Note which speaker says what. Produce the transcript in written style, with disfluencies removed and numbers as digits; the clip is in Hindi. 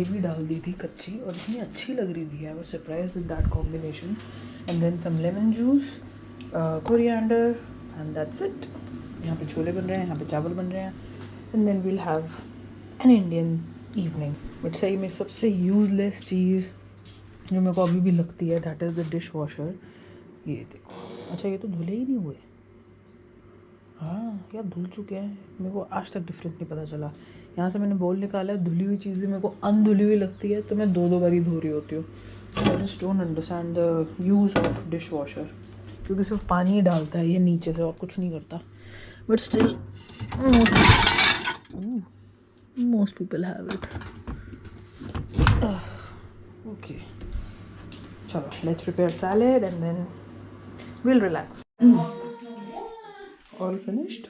Speaker 1: ये भी डाल दी थी कच्ची और इतनी अच्छी लग रही थी. I was surprised with that combination. And then some lemon juice, coriander, and that's it. यहाँ पे छोले बन रहे हैं, यहाँ पे चावल बन रहे हैं. And then we'll have an Indian evening. But सही में सबसे useless चीज़ जो मेरे को अभी भी लगती है, that is the dishwasher. ये देखो. अच्छा ये तो धुले ही नहीं हुए. हाँ यार धुल चुके हैं. मेरे को आज तक डिफरेंस नहीं पता चला. यहाँ से मैंने बोल निकाला है. धुली हुई चीज़ भी मेरे को अनधुली हुई लगती है, तो मैं दो बार ही धो रही होती हूँ. I just don't understand the use of dish washer, क्योंकि सिर्फ पानी ही डालता है ये नीचे से और कुछ नहीं करता. But still most people have it. Okay चलो, let's prepare salad and then we'll relax. All finished?